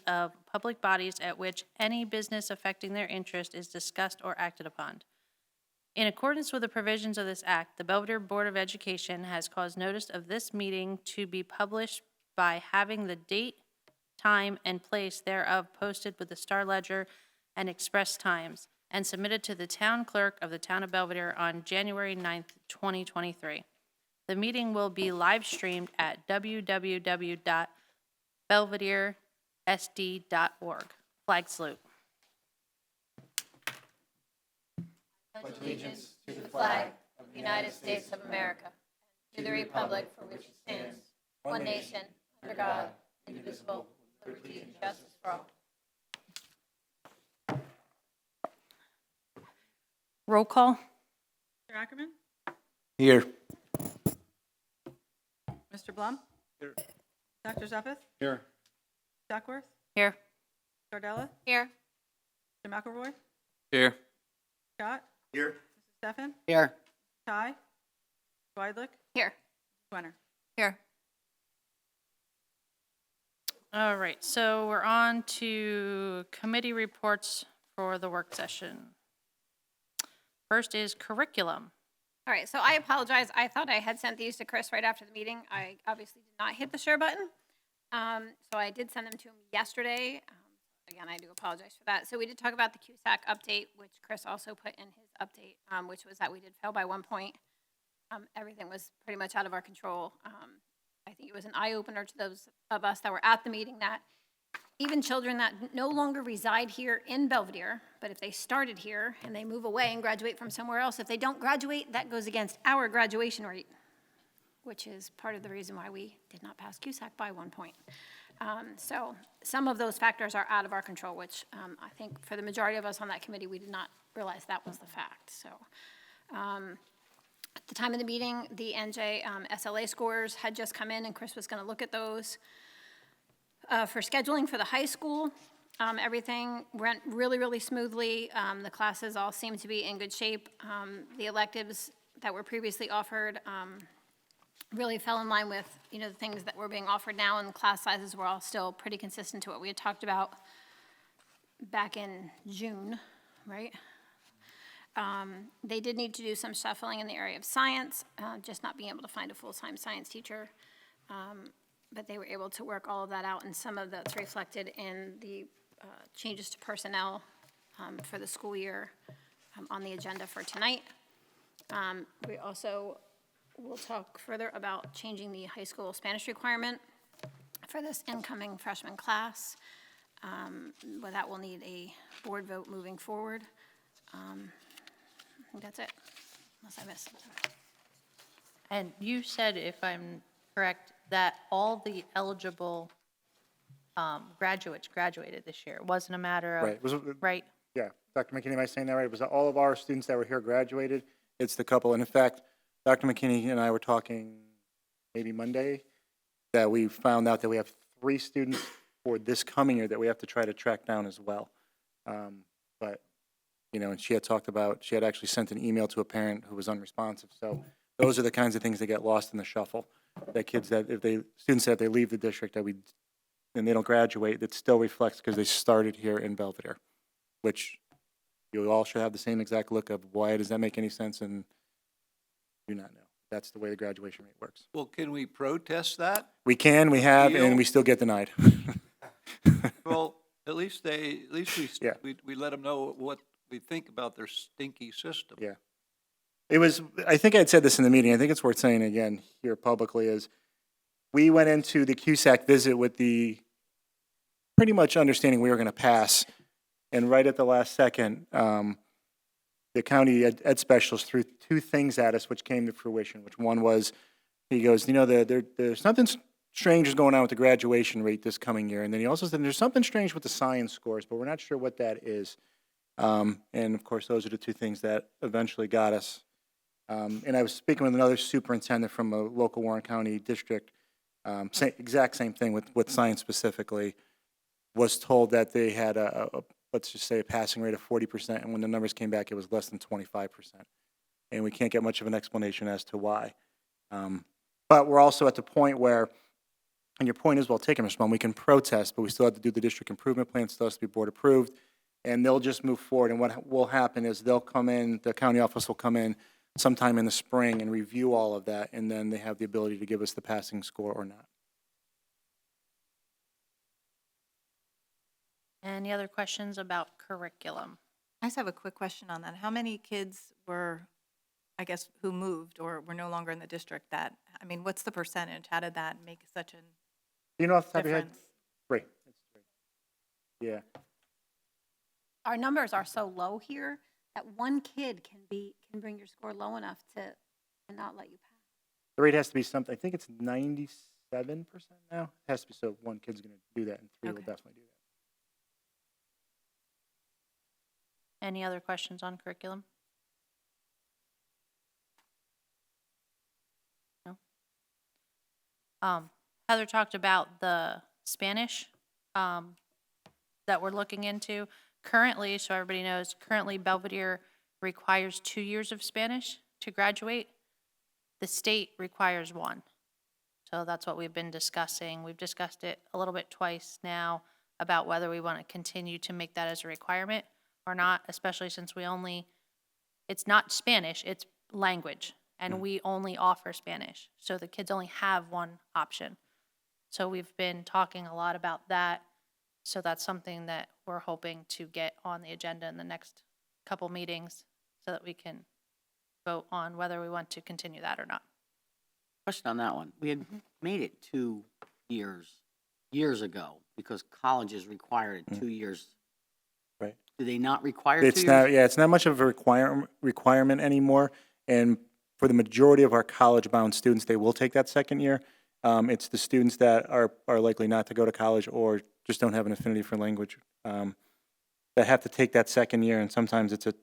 of public bodies at which any business affecting their interest is discussed or acted upon. In accordance with the provisions of this act, the Belvidere Board of Education has caused notice of this meeting to be published by having the date, time, and place thereof posted with the Star Ledger and Express Times, and submitted to the town clerk of the town of Belvidere on January 9th, 2023. The meeting will be live streamed at www.belvideresd.org. Flag salute. Allegiance to the flag of the United States of America, to the republic for which it stands, one nation, under God, indivisible, with liberty and justice for all. Roll call. Mr. Ackerman? Here. Mr. Blum? Here. Dr. Zuppeth? Here. Duckworth? Here. Gardella? Here. Mr. McElroy? Here. Scott? Here. Mrs. Steffen? Here. Ty? Weidlich? Here. Wenner? Here. All right, so we're on to committee reports for the work session. First is curriculum. All right, so I apologize. I thought I had sent these to Chris right after the meeting. I obviously did not hit the share button. So I did send them to him yesterday. Again, I do apologize for that. So we did talk about the CUSAC update, which Chris also put in his update, which was that we did fail by 1 point. Everything was pretty much out of our control. I think it was an eye-opener to those of us that were at the meeting that even children that no longer reside here in Belvidere, but if they started here and they move away and graduate from somewhere else, if they don't graduate, that goes against our graduation rate, which is part of the reason why we did not pass CUSAC by 1 point. So some of those factors are out of our control, which I think for the majority of us on that committee, we did not realize that was the fact. So at the time of the meeting, the NJ SLA scores had just come in, and Chris was going to look at those. For scheduling for the high school, everything went really, really smoothly. The classes all seem to be in good shape. The electives that were previously offered really fell in line with, the things that were being offered now, and the class sizes were all still pretty consistent to what we had talked about back in June, right? They did need to do some shuffling in the area of science, just not being able to find a full-time science teacher. But they were able to work all of that out, and some of that's reflected in the changes to personnel for the school year on the agenda for tonight. We also will talk further about changing the high school Spanish requirement for this incoming freshman class. But that will need a board vote moving forward. I think that's it, unless I missed something. And you said, if I'm correct, that all the eligible graduates graduated this year. It wasn't a matter of, Right. right? Yeah. Dr. McKinney, am I saying that right? It was all of our students that were here graduated. It's the couple. And in fact, Dr. McKinney and I were talking maybe Monday that we found out that we have 3 students for this coming year that we have to try to track down as well. But, and she had actually sent an email to a parent who was unresponsive. So those are the kinds of things that get lost in the shuffle. That students that they leave the district and they don't graduate, it still reflects because they started here in Belvidere, which you all should have the same exact look of why does that make any sense, and do not know. That's the way the graduation rate works. Well, can we protest that? We have, Appeal? and we still get denied. Well, at least Yeah. we let them know what we think about their stinky system. Yeah. I think I'd said this in the meeting, I think it's worth saying again here publicly, is we went into the CUSAC visit with the pretty much understanding we were going to pass, and right at the last second, the county ed specialist threw 2 things at us which came to fruition, which one was, he goes, there's something strange is going on with the graduation rate this coming year, and then he also said there's something strange with the science scores, but we're not sure what that is. And of course, those are the 2 things that eventually got us. And I was speaking with another superintendent from a local Warren County district, exact same thing with science specifically, was told that they had let's just say a passing rate of 40%, and when the numbers came back, it was less than 25%. And we can't get much of an explanation as to why. But we're also at the point where And your point is well taken, Mr. Mullen. We can protest, but we still have to do the district improvement plan, still has to be board approved, and they'll just move forward. And what will happen is they'll come in, the county office will come in sometime in the spring and review all of that, and then they have the ability to give us the passing score or not. Any other questions about curriculum? I just have a quick question on that. How many kids were, I guess, who moved or were no longer in the district that, I mean, what's the percentage? How did that make such a You know off the top of your head? difference? 3. It's 3. Yeah. Our numbers are so low here that one kid can bring your score low enough to not let you pass. The rate has to be something, I think it's 97% now. It has to be, so one kid's going to do that, and 3 will Okay. definitely do that. Any other questions on curriculum? No? Heather talked about the Spanish that we're looking into. Currently, so everybody knows, currently Belvidere requires 2 years of Spanish to graduate. The state requires 1. So that's what we've been discussing. We've discussed it a little bit twice now about whether we want to continue to make that as a requirement or not, especially since it's not Spanish, it's language, and we only offer Spanish. So the kids only have 1 option. So we've been talking a lot about that. So that's something that we're hoping to get on the agenda in the next couple meetings so that we can vote on whether we want to continue that or not. Question on that one. We had made it 2 years ago, because colleges required it 2 years. Right. Do they not require 2 It's years? not, yeah, it's not much of a requirement anymore, and for the majority of our college-bound students, they will take that second year. It's the students that are likely not to go to college or just don't have an affinity for language that have to take that second year, and sometimes it's a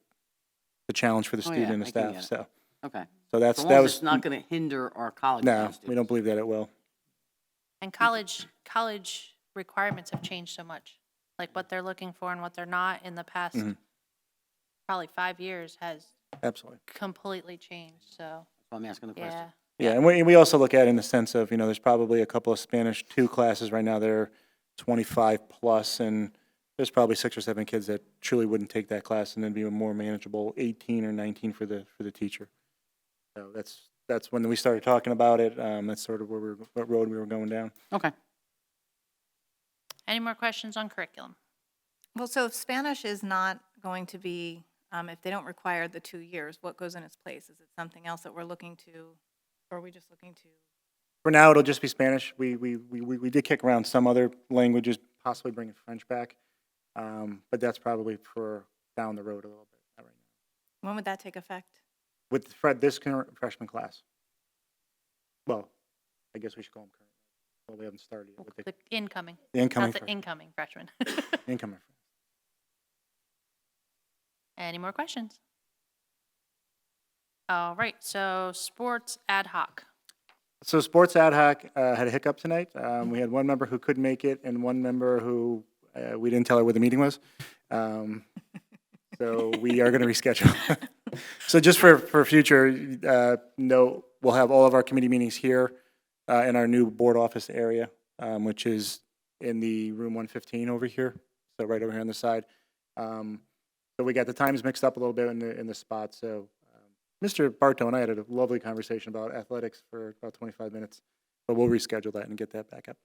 challenge for the Oh, student yeah, and the I can staff, get it. so. Okay. So As long that as was, it's not going to hinder our college no, bound students. we don't believe that it will. And college requirements have changed so much. Like what they're looking for and what they're not in the past probably 5 years has Absolutely. completely changed, so, That's why I'm asking the question. yeah. Yeah, and we also look at it in the sense of, there's probably a couple of Spanish 2 classes right now that are 25 plus, and there's probably 6 or 7 kids that truly wouldn't take that class, and then be a more manageable 18 or 19 for the teacher. So that's when we started talking about it. That's sort of what road we were going down. Okay. Any more questions on curriculum? Well, so if Spanish is not going to be, if they don't require the 2 years, what goes in its place? Is it something else that we're looking to, or are we just looking to? For now, it'll just be Spanish. We did kick around some other languages, possibly bringing French back, but that's probably for down the road a little bit, not right now. When would that take effect? With this current freshman class. Well, I guess we should call them current. Well, we haven't started yet with The incoming, the incoming not the freshmen. incoming freshman. Incoming. Any more questions? All right, so sports ad hoc. So sports ad hoc had a hiccup tonight. We had one member who couldn't make it and one member who we didn't tell her where the meeting was. So we are going to reschedule. So just for future note, we'll have all of our committee meetings here in our new board office area, which is in the room 115 over here. So right over here on the side. So we got the times mixed up a little bit in the spot. So Mr. Bartow and I had a lovely conversation about athletics for about 25 minutes, but we'll reschedule that and get that back up.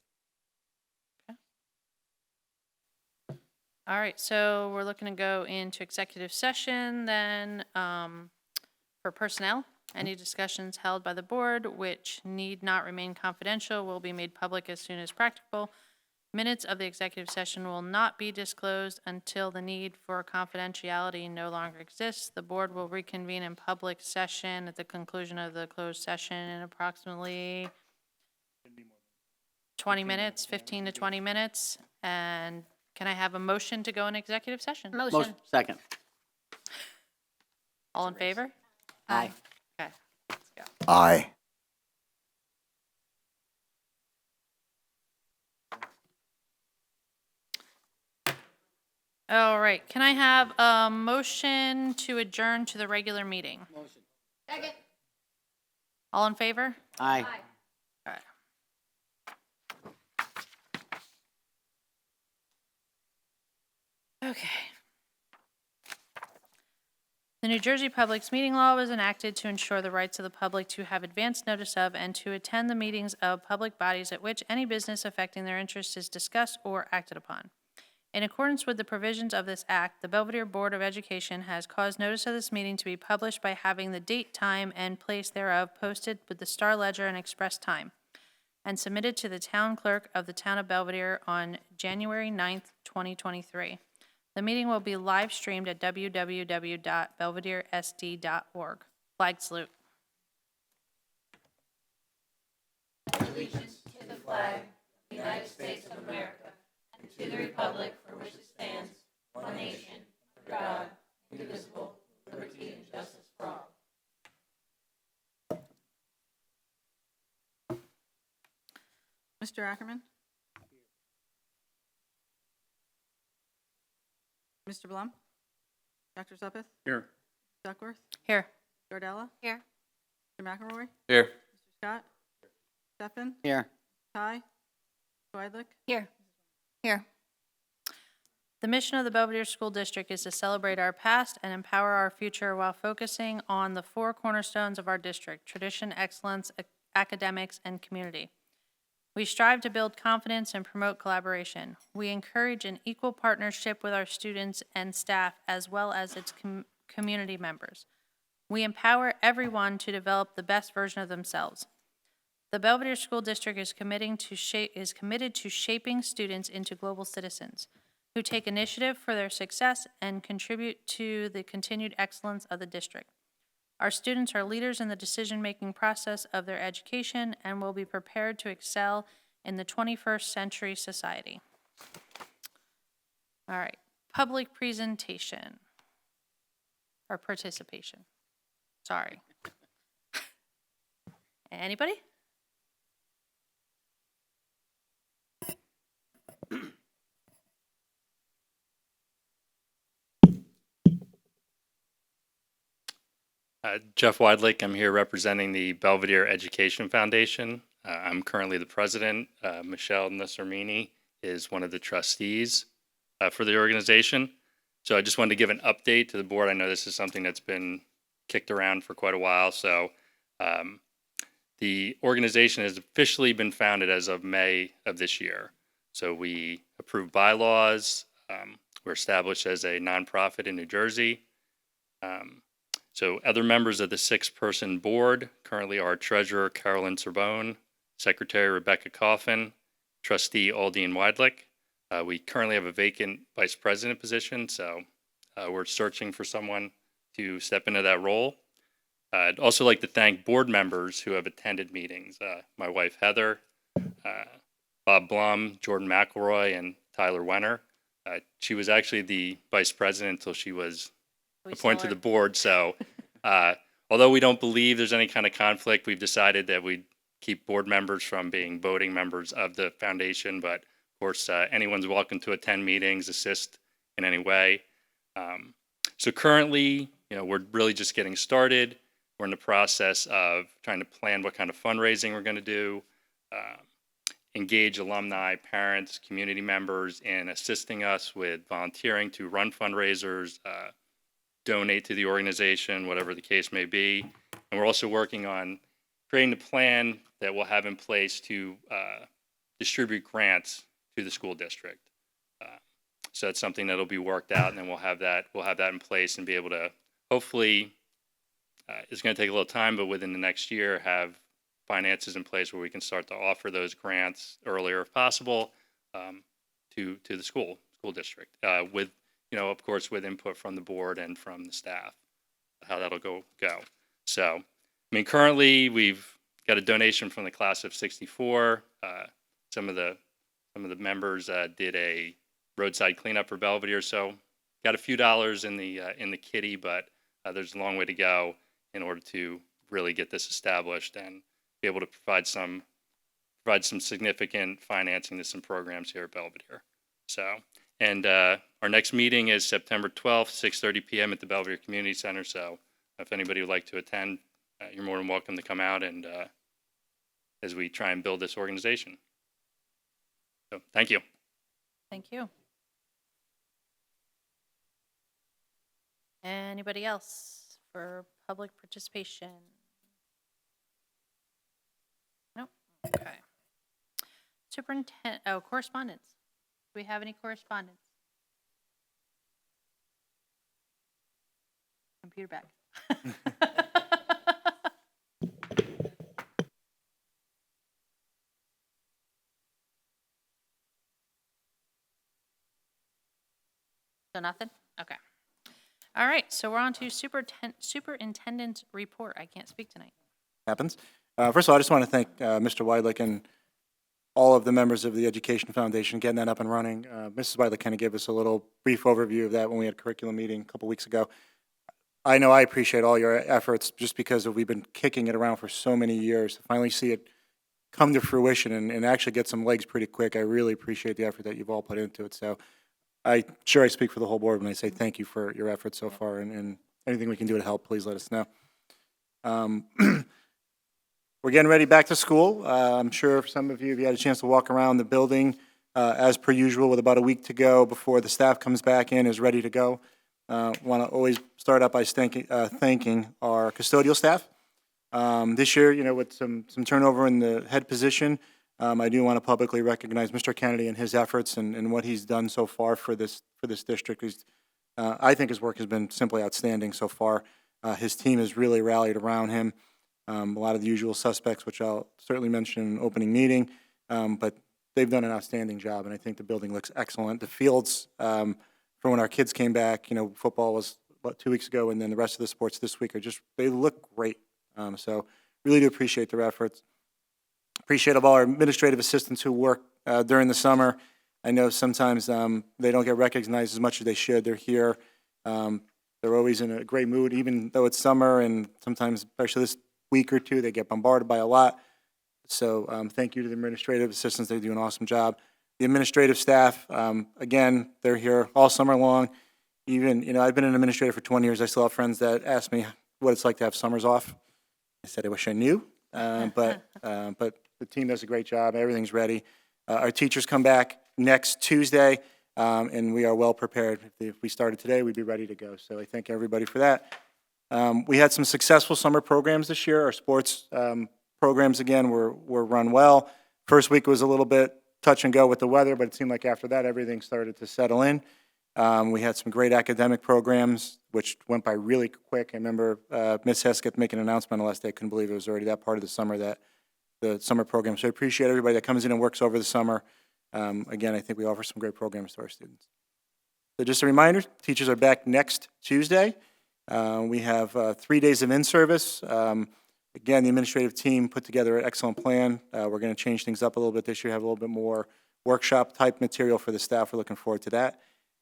All right, so we're looking to go into executive session then for personnel. Any discussions held by the board which need not remain confidential will be made public as soon as practicable. Minutes of the executive session will not be disclosed until the need for confidentiality no longer exists. The board will reconvene in public session at the conclusion of the closed session in approximately 20 minutes, 15 to 20 minutes. And can I have a motion to go in executive session? Motion. Second. All in favor? Aye. Okay, let's go. Aye. All right, can I have a motion to adjourn to the regular meeting? Motion. Second. All in favor? Aye. All right. Okay. The New Jersey Public Meeting Law was enacted to ensure the rights of the public to have advance notice of and to attend the meetings of public bodies at which any business affecting their interests is discussed or acted upon. In accordance with the provisions of this act, the Belvidere Board of Education has caused notice of this meeting to be published by having the date, time, and place thereof posted with the Star Ledger and Express Time, and submitted to the town clerk of the town of Belvidere on January 9th, 2023. The meeting will be live streamed at www.belvideresd.org. Flag salute. Mr. Ackerman? Mr. Blum? Dr. Zuppeth? Here. Duckworth? Here. Gardella? Here. Mr. McElroy? Here. Mr. Scott? Stefan? Here. Ty? Weidlich? Here. Here. The mission of the Belvidere School District is to celebrate our past and empower our future while focusing on the four cornerstones of our district: tradition, excellence, academics, and community. We strive to build confidence and promote collaboration. We encourage an equal partnership with our students and staff as well as its community members. We empower everyone to develop the best version of themselves. The Belvidere School District is committed to shaping students into global citizens who take initiative for their success and contribute to the continued excellence of the district. Our students are leaders in the decision-making process of their education and will be prepared to excel in the 21st century society. All right, public presentation or participation. Sorry. Anybody? Jeff Weidlich, I'm here representing the Belvidere Education Foundation. I'm currently the president. Michelle Nassermini is one of the trustees for the organization. So I just wanted to give an update to the board. I know this is something that's been kicked around for quite a while. So the organization has officially been founded as of May of this year. So we approved bylaws. We're established as a nonprofit in New Jersey. So other members of the 6-person board currently are Treasurer Carolyn Sorbonne, Secretary Rebecca Coffin, Trustee Aldine Weidlich. We currently have a vacant Vice President position, so we're searching for someone to step into that role. I'd also like to thank board members who have attended meetings. My wife Heather, Bob Blum, Jordan McElroy, and Tyler Wenner. She was actually the Vice President until she was appointed to the board. So although we don't believe there's any kind of conflict, we've decided that we'd keep board members from being voting members of the foundation. But of course, anyone's welcome to attend meetings, assist in any way. So currently, we're really just getting started. We're in the process of trying to plan what kind of fundraising we're going to do, engage alumni, parents, community members in assisting us with volunteering to run fundraisers, donate to the organization, whatever the case may be. And we're also working on creating a plan that we'll have in place to distribute grants to the school district. So it's something that'll be worked out, and then we'll have that in place and be able to hopefully, it's going to take a little time, but within the next year have finances in place where we can start to offer those grants earlier if possible to the school district with, of course, with input from the board and from the staff, how that'll go. So, currently we've got a donation from the class of '64. Some of the members did a roadside cleanup for Belvidere, so got a few dollars in the kitty, but there's a long way to go in order to really get this established and be able to provide some significant financing to some programs here at Belvidere. So, and our next meeting is September 12th, 6:30 p.m. at the Belvidere Community Center. So if anybody would like to attend, you're more than welcome to come out and as we try and build this organization. So thank you. Thank you. Anybody else for public participation? Nope, okay. Correspondence. Do we have any correspondence? Computer back. So nothing? Okay. All right, so we're on to superintendent's report. I can't speak tonight. Happens. First of all, I just want to thank Mr. Weidlich and all of the members of the Education Foundation getting that up and running. Mrs. Weidlich kind of gave us a little brief overview of that when we had a curriculum meeting a couple weeks ago. I know I appreciate all your efforts just because we've been kicking it around for so many years. To finally see it come to fruition and actually get some legs pretty quick, I really appreciate the effort that you've all put into it. So I speak for the whole board when I say thank you for your efforts so far, and anything we can do to help, please let us know. We're getting ready back to school. I'm sure for some of you, if you had a chance to walk around the building, as per usual, with about a week to go before the staff comes back in, is ready to go. Want to always start out by thanking our custodial staff. This year, with some turnover in the head position, I do want to publicly recognize Mr. Kennedy and his efforts and what he's done so far for this district. I think his work has been simply outstanding so far. His team has really rallied around him. A lot of the usual suspects, which I'll certainly mention in an opening meeting, but they've done an outstanding job, and I think the building looks excellent. The fields, from when our kids came back, football was about 2 weeks ago, and then the rest of the sports this week they look great. So really do appreciate their efforts. Appreciate all our administrative assistants who work during the summer. I know sometimes they don't get recognized as much as they should. They're here. They're always in a great mood, even though it's summer, and sometimes, especially this week or two, they get bombarded by a lot. So thank you to the administrative assistants. They do an awesome job. The administrative staff, again, they're here all summer long. Even, I've been an administrator for 20 years. I still have friends that ask me what it's like to have summers off. I said I wish I knew, but the team does a great job. Everything's ready. Our teachers come back next Tuesday, and we are well prepared. If we started today, we'd be ready to go. So I thank everybody for that. We had some successful summer programs this year. Our sports programs, again, were run well. First week was a little bit touch and go with the weather, but it seemed like after that, everything started to settle in. We had some great academic programs, which went by really quick. I remember Ms. Hesketh making an announcement last day. I couldn't believe it was already that part of the summer, the summer program. So I appreciate everybody that comes in and works over the summer. Again, I think we offer some great programs to our students. So just a reminder, teachers are back next Tuesday. We have 3 days of in-service. Again, the administrative team put together an excellent plan. We're going to change things up a little bit this year, have a little bit more workshop-type material for the staff. We're looking forward to that.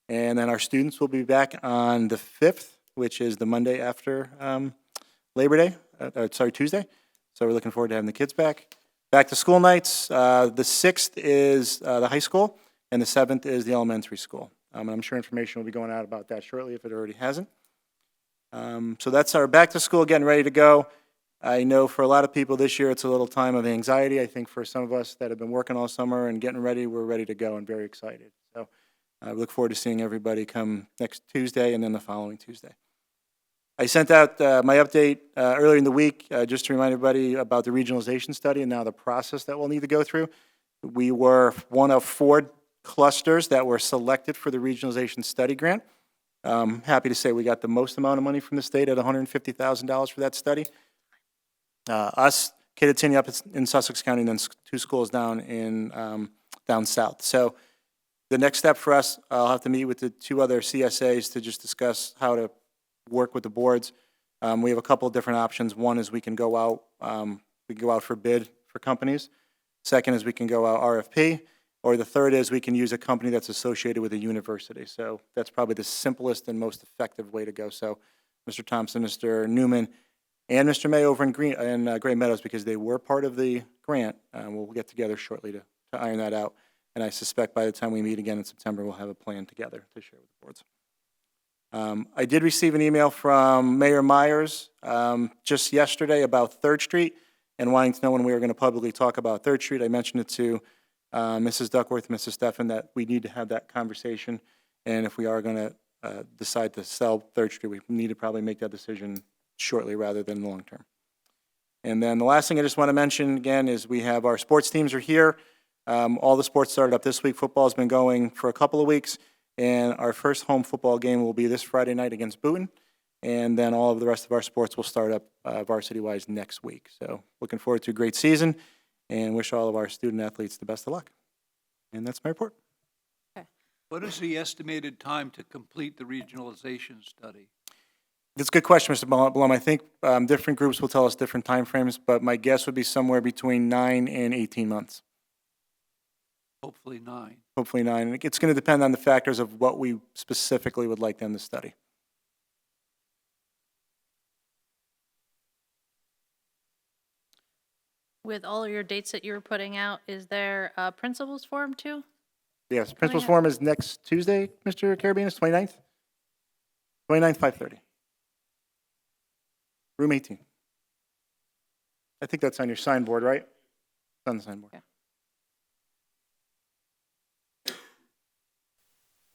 And then our students will be back on the 5th, which is the Monday after Labor Day, Tuesday. So we're looking forward to having the kids back. Back to school nights, the 6th is the high school, and the 7th is the elementary school. And I'm sure information will be going out about that shortly if it already hasn't. So that's our back to school, getting ready to go. I know for a lot of people this year it's a little time of anxiety. I think for some of us that have been working all summer and getting ready, we're ready to go and very excited. So I look forward to seeing everybody come next Tuesday and then the following Tuesday. I sent out my update earlier in the week just to remind everybody about the regionalization study and now the process that we'll need to go through. We were one of 4 clusters that were selected for the regionalization study grant. Happy to say we got the most amount of money from the state at $150,000 for that study. Us, Kittatinny up in Sussex County, and then 2 schools down down south. So the next step for us, I'll have to meet with the 2 other CSAs to just discuss how to work with the boards. We have a couple of different options. One is we can go out for bid for companies. Second is we can go out RFP. Or the third is we can use a company that's associated with a university. So that's probably the simplest and most effective way to go. So Mr. Thompson, Mr. Newman, and Mr. May over in Gray Meadows, because they were part of the grant, we'll get together shortly to iron that out. And I suspect by the time we meet again in September, we'll have a plan together to share with the boards. I did receive an email from Mayor Myers just yesterday about 3rd Street and wanting to know when we were going to publicly talk about 3rd Street. I mentioned it to Mrs. Duckworth, Mrs. Steffen, that we need to have that conversation. And if we are going to decide to sell Third Street, we need to probably make that decision shortly rather than long term. And then the last thing I just want to mention again is we have our sports teams are here. All the sports started up this week. Football's been going for a couple of weeks, and our first home football game will be this Friday night against Boonton. And then all of the rest of our sports will start up varsity-wise next week. So looking forward to a great season and wish all of our student athletes the best of luck. And that's my report. What is the estimated time to complete the regionalization study? That's a good question, Mr. Blum. I think different groups will tell us different timeframes, but my guess would be somewhere between 9 and 18 months. Hopefully 9. Hopefully 9. And it's going to depend on the factors of what we specifically would like them to study. With all of your dates that you were putting out, is there a principals forum too? Yes, principal's forum is next Tuesday, Mr. Carabinas, 29th? 29th, 5:30. Room 18. I think that's on your signboard, right? It's on the signboard.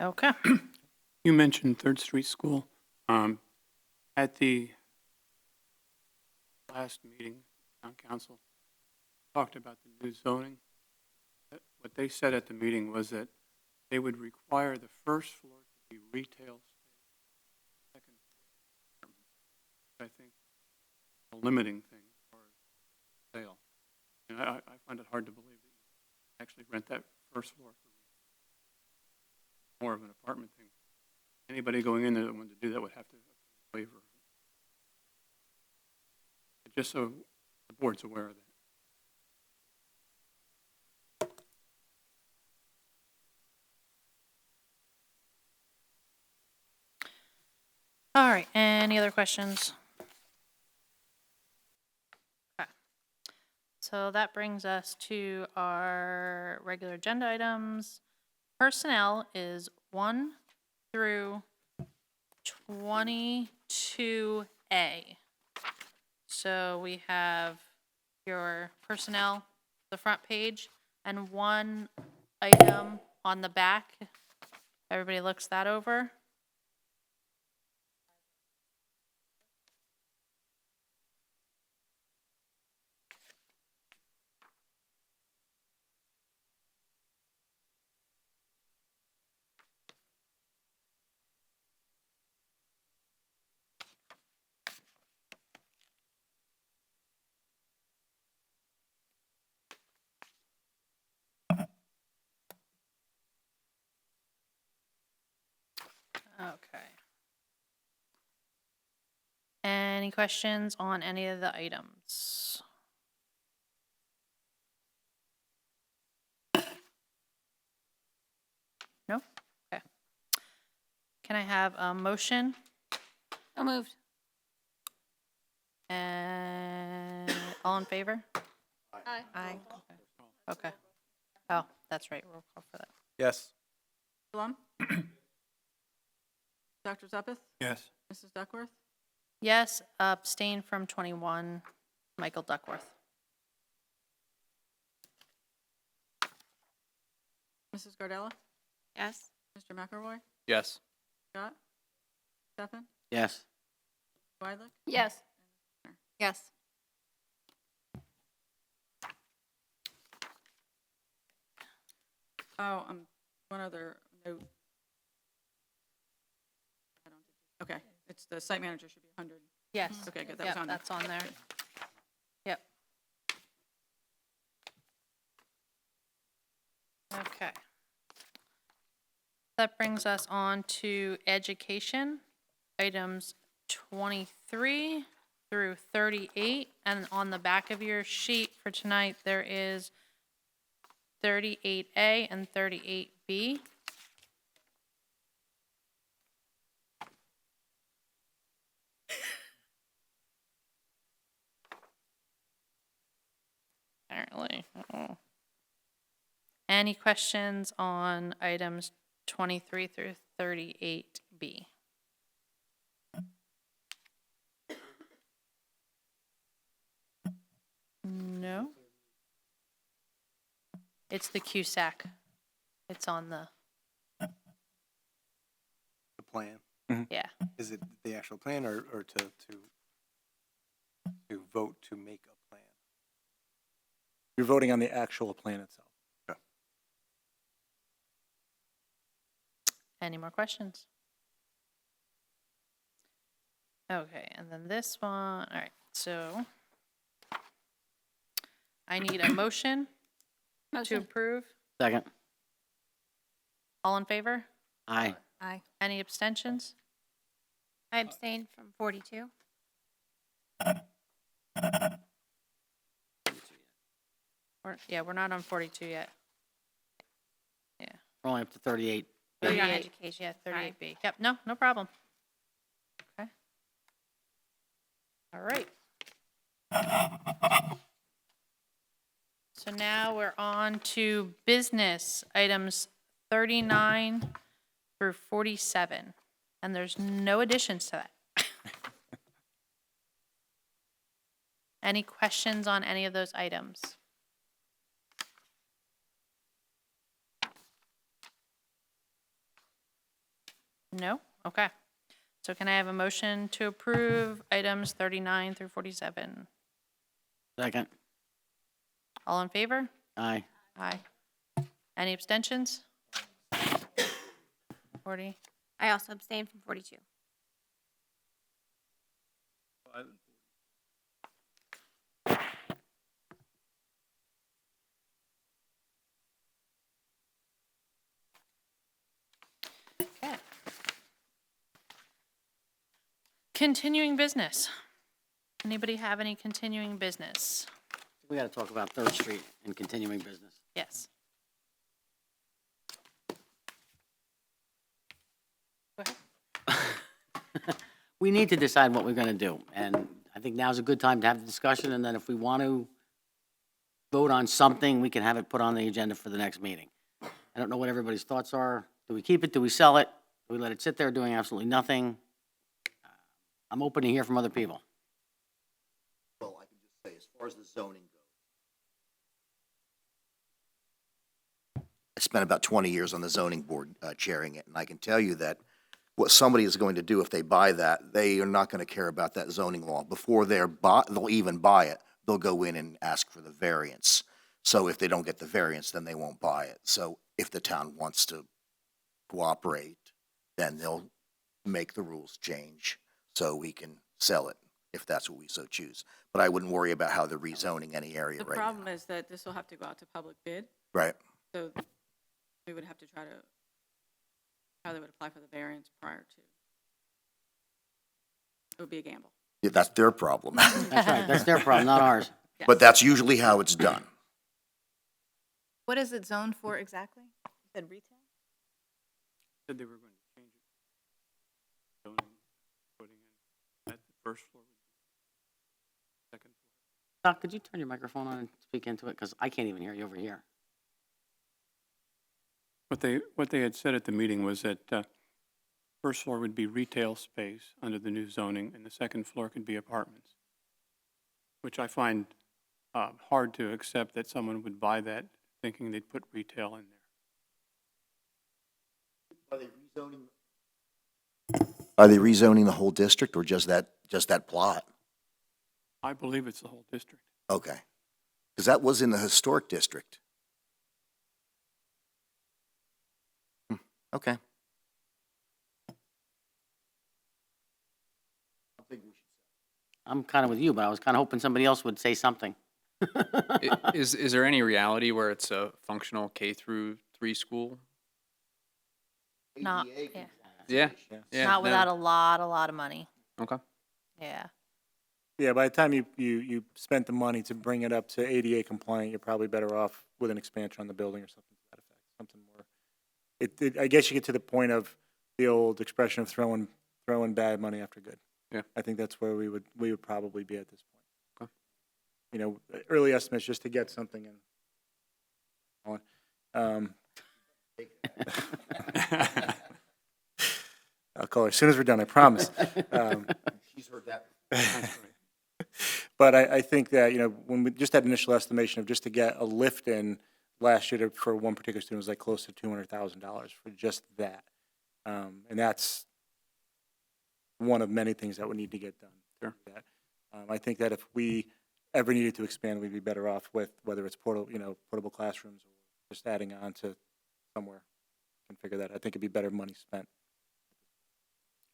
Okay. You mentioned Third Street School. At the last meeting, town council talked about the new zoning. What they said at the meeting was that they would require the first floor to be retail space, second floor, I think, a limiting thing for sale. And I find it hard to believe that you actually rent that first floor for more of an apartment thing. Anybody going in there that wanted to do that would have to waiver. Just so the board's aware of that. All right, any other questions? Okay. So that brings us to our regular agenda items. Personnel is 1 through 22A. So we have your personnel, the front page, and one item on the back. Everybody looks that over. Okay. Any questions on any of the items? No? Okay. Can I have a motion? So moved. And all in favor? Aye. Aye. Okay. Oh, that's right, roll call for that. Yes. Blum? Dr. Zuppeth? Yes. Mrs. Duckworth? Yes, abstain from 21, Michael Duckworth. Mrs. Gardella? Yes. Mr. McElroy? Yes. Scott? Stefan? Yes. Weidlich? Yes. Yes. Oh, one other note. Okay, it's the site manager should be 100. Yes. Okay, good, that was Yep, on there. that's on there. Yep. Okay. That brings us on to education, items 23 through 38. And on the back of your sheet for tonight, there is 38A and 38B. Apparently. Oh. Any questions on items 23 through 38B? No? It's the CUSAC. It's on the, plan? Yeah. Is it the actual plan or to vote to make a plan? You're voting on the actual plan itself. Any more questions? Okay, and then this one, all right, so I need a motion to Motion. approve. Second. All in favor? Aye. Aye. Any abstentions? I abstained from 42. We're not on 42 yet. We're only up to 38. Oh, you're on 38. education. Yeah, Sorry. 38B. Yep, no problem. Okay. All right. So now we're on to business items 39 through 47, and there's no additions to that. Any questions on any of those items? No? Okay. So can I have a motion to approve items 39 through 47? Second. All in favor? Aye. Aye. Any abstentions? 40? I also abstained from 42. Okay. Continuing business. Anybody have any continuing business? We got to talk about Third Street and continuing business. Yes. Go ahead. We need to decide what we're going to do, and I think now's a good time to have the discussion, and then if we want to vote on something, we can have it put on the agenda for the next meeting. I don't know what everybody's thoughts are. Do we keep it? Do we sell it? Do we let it sit there doing absolutely nothing? I'm open to hear from other people. Well, I can just say, as far as the zoning goes, I spent about 20 years on the zoning board chairing it, and I can tell you that what somebody is going to do if they buy that, they are not going to care about that zoning law. Before they'll even buy it, they'll go in and ask for the variance. So if they don't get the variance, then they won't buy it. So if the town wants to cooperate, then they'll make the rules change so we can sell it, if that's what we so choose. But I wouldn't worry about how they're rezoning any area The right now. problem is that this will have to go out to public bid, Right. so we would have to try to, how they would apply for the variance prior to. It would be a gamble. Yeah, that's their problem. That's right, that's their problem, not ours. But that's usually how it's done. What is it zoned for exactly? You said retail? Said they were going to change it. Zoning, putting in, at the first floor, second floor. Doc, could you turn your microphone on and speak into it? Because I can't even hear you over here. What they had said at the meeting was that first floor would be retail space under the new zoning, and the second floor could be apartments, which I find hard to accept that someone would buy that thinking they'd put retail in there. Are they rezoning the whole district or just that plot? I believe it's the whole district. Okay. Because that was in the historic district. Okay. I'm kind of with you, but I was kind of hoping somebody else would say something. Is there any reality where it's a functional K through 3 school? Not, yeah. Yeah. Yeah. Not no. without a lot of money. Okay. Yeah. Yeah, by the time you spent the money to bring it up to ADA compliant, you're probably better off with an expansion on the building or something to that effect. Something more. I guess you get to the point of the old expression of throwing bad money after good. Yeah. I think that's where we would probably be at this point. Okay. You know, early estimates just to get something in. I'll call her as soon as we're done, I promise. She's heard that. But I think that, you know, when we just had initial estimation of just to get a lift in last year for one particular student was like close to $200,000 for just that. And that's one of many things that would need to get done. Sure. That. I think that if we ever needed to expand, we'd be better off with whether it's portable classrooms or just adding on to somewhere. Can figure that. I think it'd be better money spent.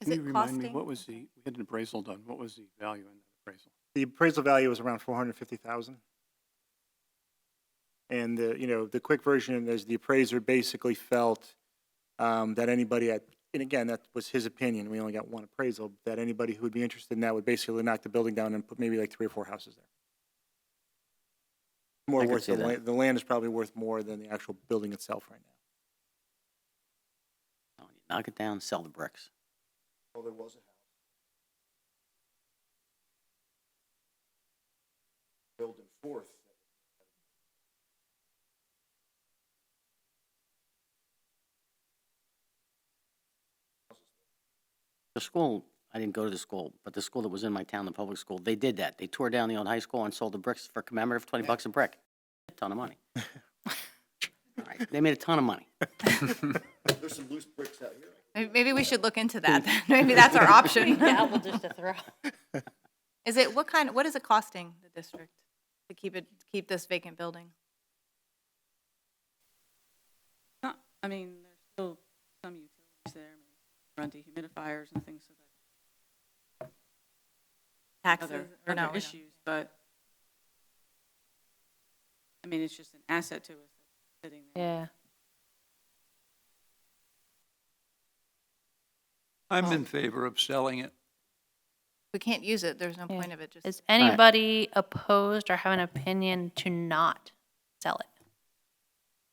Is Can it you remind me, costing? what was we had an appraisal done, what was the value in that appraisal? The appraisal value was around 450,000. And the quick version is the appraiser basically felt that anybody and again, that was his opinion, we only got one appraisal, that anybody who would be interested in that would basically knock the building down and put maybe like 3 or 4 houses there. More I could worth see that. the land is probably worth more than the actual building itself right now. Knock it down, sell the bricks. Well, there was a house. Building fourth. The school, I didn't go to the school, but the school that was in my town, the public school, they did that. They tore down the old high school and sold the bricks for commemorative, $20 a brick. A ton of money. All right, they made a ton of money. There's some loose bricks out here. Maybe we should look into that then. Maybe that's our option. Gavel just to throw. Is it, what is it costing the district to keep this vacant building? I mean, there's still some utilities there, run dehumidifiers and things so that Taxes or no? other issues, but I mean, it's just an asset to us that's sitting there. Yeah. I'm in favor of selling it. We can't use it, there's no Yeah. point of it, just. Is anybody opposed or have an opinion to not sell it?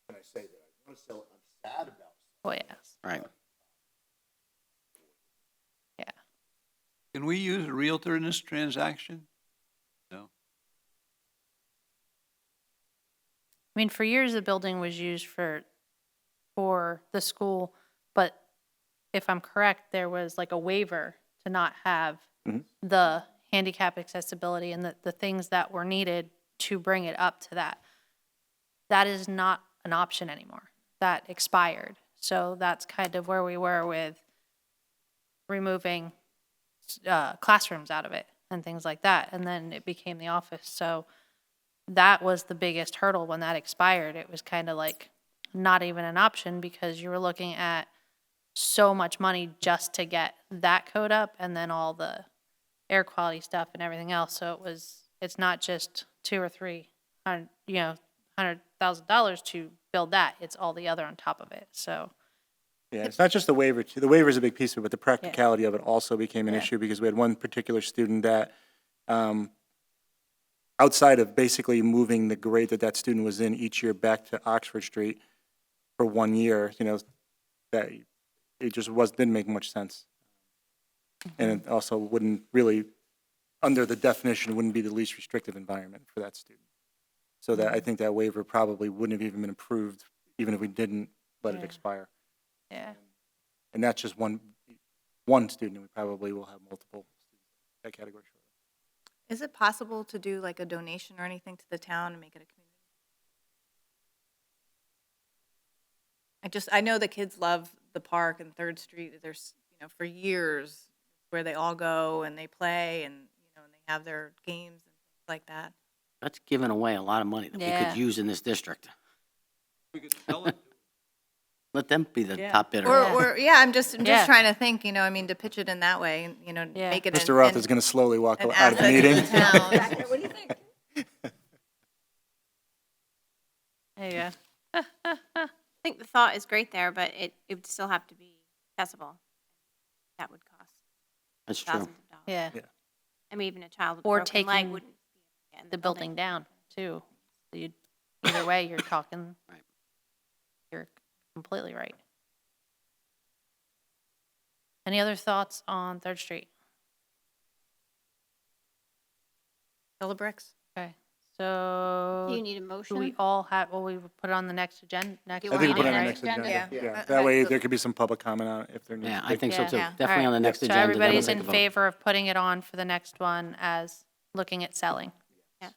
When I say that, I want to sell it, I'm sad about it. Well, yes. Right. Yeah. Can we use a realtor in this transaction? No. I mean, for years, the building was used for the school, but if I'm correct, there was like a waiver to not have Mhm. the handicap accessibility and the things that were needed to bring it up to that. That is not an option anymore. That expired. So that's kind of where we were with removing classrooms out of it and things like that. And then it became the office. So that was the biggest hurdle when that expired. It was kind of like not even an option because you were looking at so much money just to get that code up and then all the air quality stuff and everything else. So it's not just $200,000 or $100,000 to build that. It's all the other on top of it. So Yeah, it's not just the waiver. The waiver is a big piece of it, but the practicality of it also became an Yeah. issue because we had one particular student that, outside of basically moving the grade that student was in each year back to Oxford Street for 1 year, that it just didn't make much sense. And it also wouldn't really, under the definition, wouldn't be the least restrictive environment for that student. So that, I think that waiver probably wouldn't have even been approved, even if we didn't let it Yeah. expire. yeah. And that's just one student, and we probably will have multiple students in that category shortly. Is it possible to do like a donation or anything to the town and make it a community? I know the kids love the park and Third Street. There's, for years where they all go and they play and, and they have their games and things like that. That's giving away a lot of money that we Yeah. could use in this district. We could sell it. Let them be the Yeah. top bidder. Yeah. I'm just Yeah. trying to think, to pitch it in that way, and, Yeah. make it Mr. Roth is going to slowly walk out of the meeting. What do you think? There you go. I think the thought is great there, but it would still have to be accessible. That would cost That's true. thousands of dollars. Yeah. Yeah. I mean, even a child with a Or broken leg taking wouldn't be in The building down too. So either way, you're talking. Right. You're completely right. Any other thoughts on Third Street? Sell the bricks. Okay, Do so you need a do motion? we all have, well, we would put it on the next agenda, next You I think want we put it meeting, on the right? next agenda. Yeah. Yeah, Yeah. that way Okay. there could be some public comment on it if there needs Yeah, to I be. think so Yeah. too. Yeah. Definitely on the next So agenda. then we'll everybody's take in a vote. favor of putting it on for the next one as looking at selling? Yes.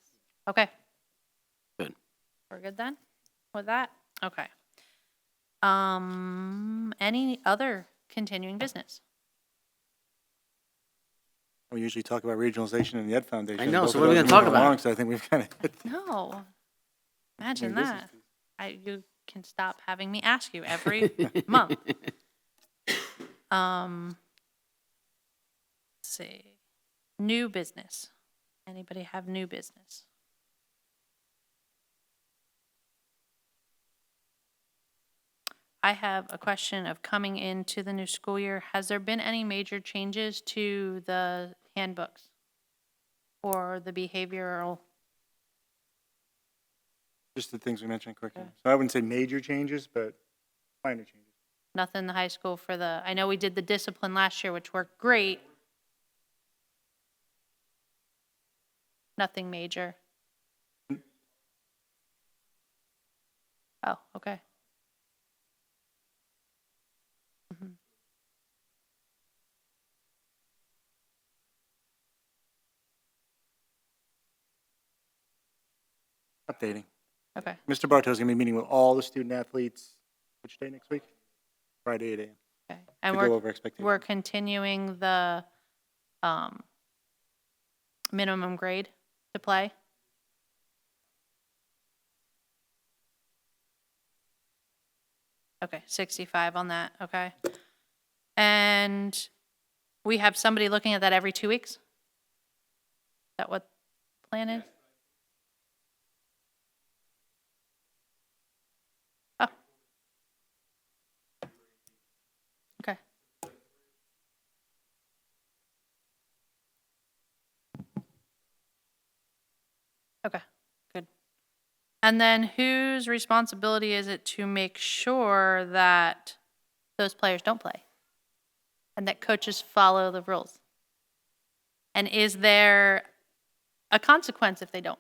Okay. Good. We're good then with that? Okay. Any other continuing business? We usually talk about regionalization and the Ed Foundation. I know, Both so of what are we those gonna talk moving about? along, So I think we've kind of, No. Imagine New business that. You can stop having me ask you every month. Let's see. New business. Anybody have new business? I have a question of coming into the new school year. Has there been any major changes to the handbooks or the behavioral? just the things we mentioned quickly. Okay. So I wouldn't say major changes, but minor changes. Nothing in the high school for I know we did the discipline last year, which worked great. Nothing major. Oh, okay. Mhm. Updating. Okay. Mr. Bartow's going to be meeting with all the student athletes, which day next week? Friday, 8 a.m. Okay. And To go over expectations. we're continuing the minimum grade to play? Okay, 65 on that, okay. And we have somebody looking at that every 2 weeks? Is that what the plan is? Oh. Okay. Okay, good. And then whose responsibility is it to make sure that those players don't play? And that coaches follow the rules? And is there a consequence if they don't?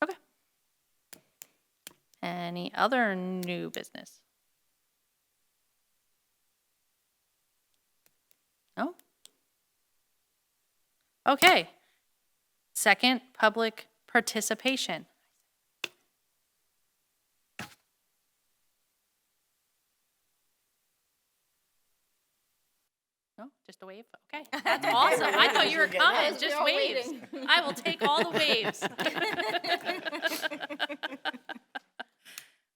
Okay. Any other new business? No? Okay. Second, public participation. No, just a wave? Okay, that's awesome. I thought you were coming, just waves. I will take all the waves.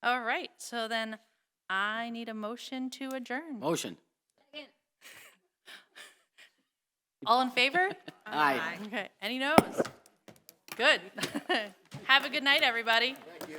All right, so then I need a motion to adjourn. Motion. All in favor? Aye. Okay, any no's? Good. Have a good night, everybody. Thank you.